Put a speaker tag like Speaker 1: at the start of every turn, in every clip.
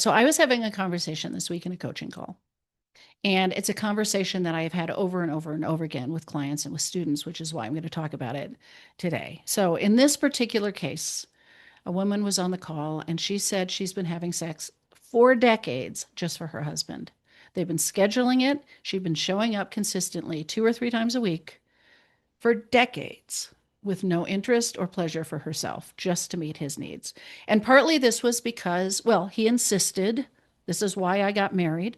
Speaker 1: So I was having a conversation this week in a coaching call, and it's a conversation that I have had over and over and over again with clients and with students, which is why I'm going to talk about it today. So in this particular case, a woman was on the call and she said she's been having sex for decades just for her husband. They've been scheduling it. She'd been showing up consistently 2 or 3 times a week for decades with no interest or pleasure for herself, just to meet his needs. And partly this was because, well, he insisted, this is why I got married.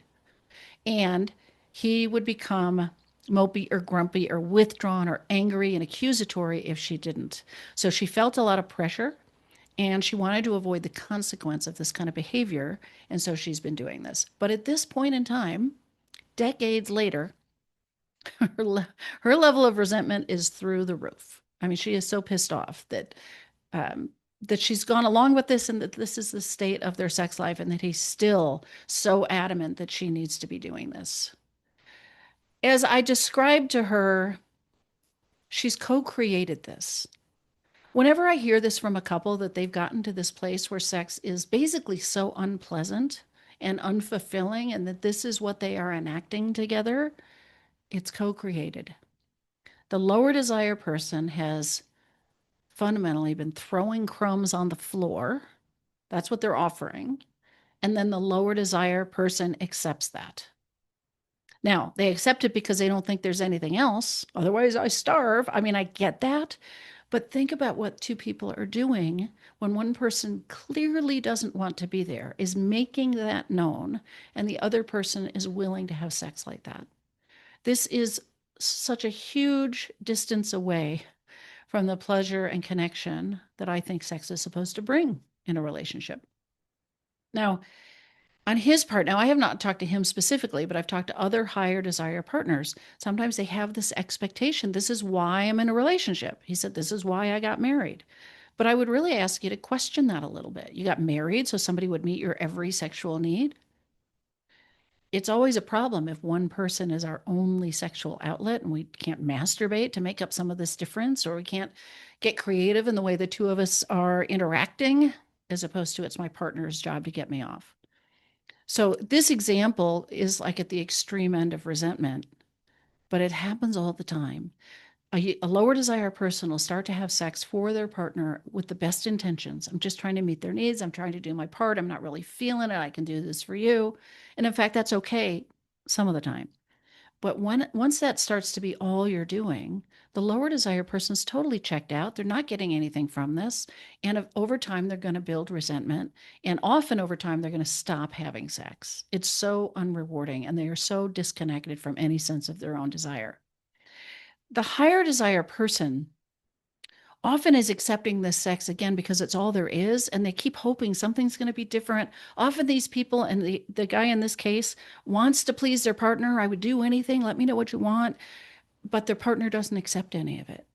Speaker 1: And he would become mopey or grumpy or withdrawn or angry and accusatory if she didn't. So she felt a lot of pressure and she wanted to avoid the consequence of this kind of behavior. And so she's been doing this. But at this point in time, decades later, her, her level of resentment is through the roof. I mean, she is so pissed off um, that she's gone along with this and that this is the state of their sex life and that he's still so adamant that she needs to be doing this. As I described to her, she's co created this. Whenever I hear this from a couple that they've gotten to this place where sex is basically so unpleasant and unfulfilling, and that this is what they are enacting together, it's co created. The lower desire person has fundamentally been throwing crumbs on the floor. That's what they're offering. And then the lower desire person accepts that. Now, they accept it because they don't think there's anything else. Otherwise, I starve. I mean, I get that. But think about what two people are doing when one person clearly doesn't want to be there, is making that known, and the other person is willing to have sex like that. This is such a huge distance away from the pleasure and connection that I think sex is supposed to bring in a relationship. Now, on his part, now I have not talked to him specifically, but I've talked to other higher desire partners. Sometimes they have this expectation. This is why I'm in a relationship. He said, this is why I got married. But I would really ask you to question that a little bit. You got married so somebody would meet your every sexual need. It's always a problem if one person is our only sexual outlet and we can't masturbate to make up some of this difference, or we can't get creative in the way the two of us are interacting, as opposed to it's my partner's job to get me off. So this example is like at the extreme end of resentment, but it happens all the time. A lower desire person will start to have sex for their partner with the best intentions. I'm just trying to meet their needs. I'm trying to do my part. I'm not really feeling it. I can do this for you. And in fact, that's okay some of the time. But once that starts to be all you're doing, the lower desire person's totally checked out. They're not getting anything from this. And over time, they're going to build resentment. And often over time, they're going to stop having sex. It's so unrewarding and they are so disconnected from any sense of their own desire. The higher desire person often is accepting this sex again because it's all there is, and they keep hoping something's going to be different. Often these people, and the guy in this case wants to please their partner. I would do anything, let me know what you want, but their partner doesn't accept any of it.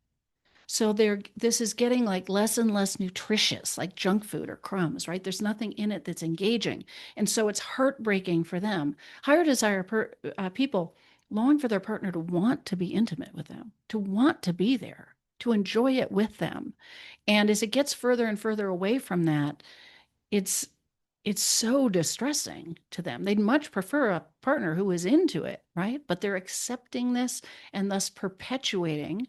Speaker 1: So this is getting like less and less nutritious, like junk food or crumbs, right? There's nothing in it that's engaging, and so it's heartbreaking for them. Higher desire people long for their partner to want to be intimate with them, to want to be there, to enjoy it with them. And as it gets further and further away from that, it's it's so distressing to them. They'd much prefer a partner who is into it, right? But they're accepting this and thus perpetuating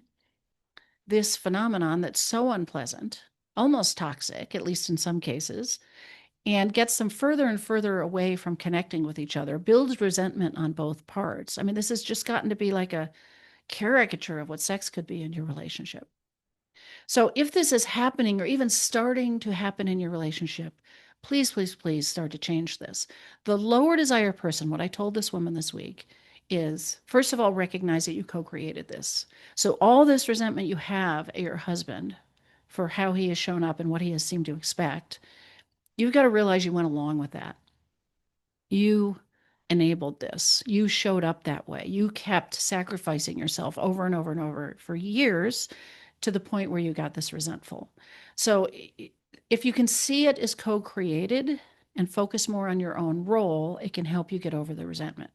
Speaker 1: this phenomenon that's so unpleasant, almost toxic, at least in some cases, and gets them further and further away from connecting with each other, builds resentment on both parts. I mean, this has just gotten to be like a caricature of what sex could be in your relationship. So if this is happening or even starting to happen in your relationship, please, please, please start to change this. The lower desire person, what I told this woman this week, is first of all, recognize that you co created this. So all this resentment you have at your husband for how he has shown up and what he has seemed to expect, you've got to realize you went along with that. You enabled this. You showed up that way. You kept sacrificing yourself over and over and over for years to the point where you got this resentful. So if you can see it as co-created and focus more on your own role, it can help you get over the resentment.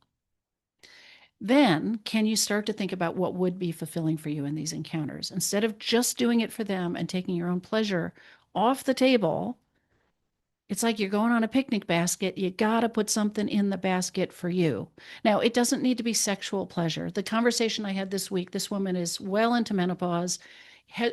Speaker 1: Then can you start to think about what would be fulfilling for you in these encounters? Instead of just doing it for them and taking your own pleasure off the table, It's like you're going on a picnic basket. You got to put something in the basket for you. Now, it doesn't need to be sexual pleasure. The conversation I had this week, this woman is well into menopause,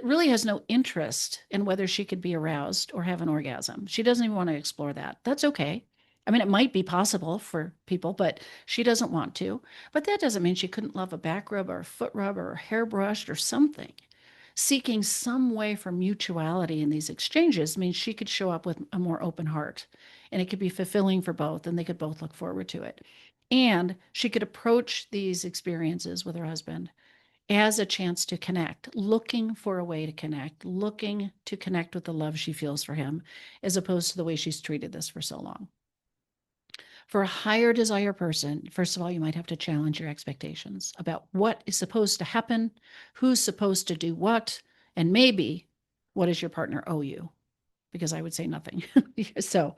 Speaker 1: really has no interest in whether she could be aroused or have an orgasm. She doesn't even want to explore that. That's okay. I mean, it might be possible for people, but she doesn't want to. But that doesn't mean she couldn't love a back rub or a foot rub or a hair brushed or something. Seeking some way for mutuality in these exchanges means she could show up with a more open heart, and it could be fulfilling for both, and they could both look forward to it. And she could approach these experiences with her husband as a chance to connect, looking for a way to connect, looking to connect with the love she feels for him, as opposed to the way she's treated this for so long. For a higher desire person, first of all, you might have to challenge your expectations about what is supposed to happen, who's supposed to do what, and maybe what does your partner owe you? Because I would say nothing. So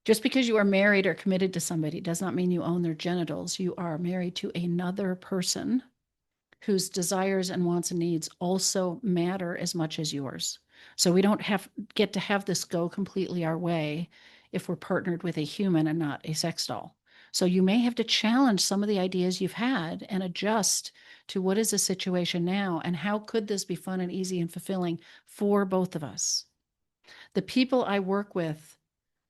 Speaker 1: just because you are married or committed to somebody does not mean you own their genitals. You are married to another person whose desires and wants and needs also matter as much as yours. So we don't get to have this go completely our way if we're partnered with a human and not a sex doll. So you may have to challenge some of the ideas you've had and adjust to what is the situation now and how could this be fun and easy and fulfilling for both of us. The people I work with,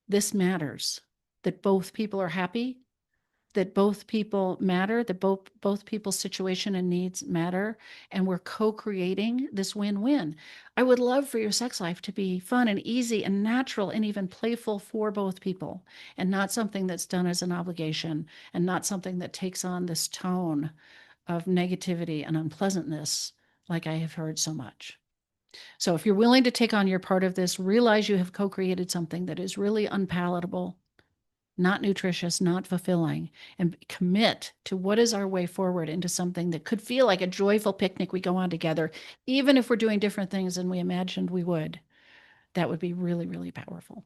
Speaker 1: this matters, that both people are happy, that both people matter, that both people's situation and needs matter, and we're co-creating this win-win. I would love for your sex life to be fun and easy and natural and even playful for both people, and not something that's done as an obligation, and not something that takes on this tone of negativity and unpleasantness like I have heard so much. So if you're willing to take on your part of this, realize you have co-created something that is really unpalatable, not nutritious, not fulfilling, and commit to what is our way forward into something that could feel like a joyful picnic we go on together, even if we're doing different things than we imagined we would. That would be really, really powerful.